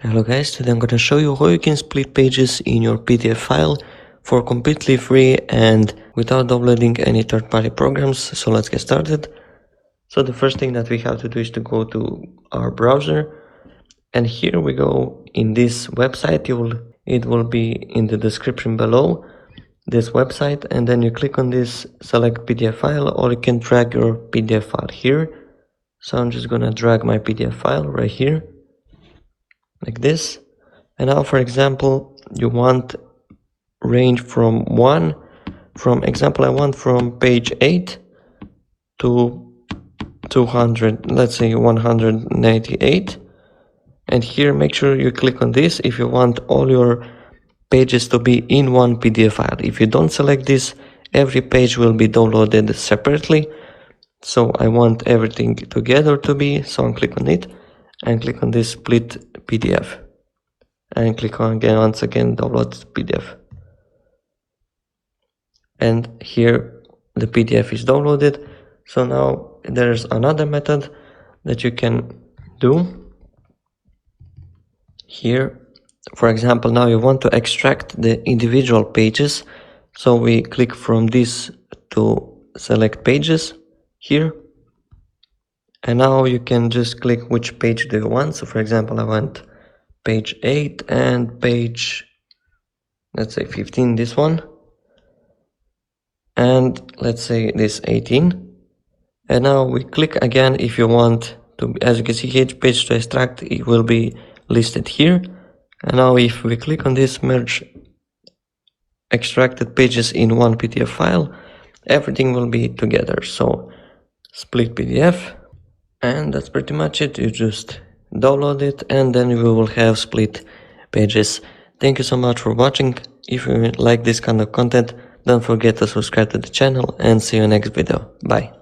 Hello guys, today I'm gonna show you how you can split pages in your PDF file for completely free and without downloading any third-party programs. So let's get started. So the first thing that we have to do is to go to our browser, and here we go in this website. It will be in the description below, this website, and then you click on this select PDF file, or you can drag your PDF file here. So I'm just gonna drag my PDF file right here like this. And now, for example, you want range from example, I want from page 8 to 200, let's say 198. And here, make sure you click on this if you want all your pages to be in one PDF file. If you don't select this, every page will be downloaded separately. So I want everything together to be, so I'll click on it and click on this split PDF. And click on again, once again, download PDF. And here the PDF is downloaded. So now there's another method that you can do. Here, for example, now you want to extract the individual pages. So we click from this to select pages here. And now you can just click which page do you want. So for example, I want page 8 and page, let's say 15, this one, and let's say this 18. And now we click again if you want to, as you can see, each page to extract, it will be listed here. And now if we click on this merge extracted pages in one PDF file, everything will be together. So split PDF, and that's pretty much it. You just download it and then we will have split pages. Thank you so much for watching. If you like this kind of content, don't forget to subscribe to the channel and see you next video. Bye.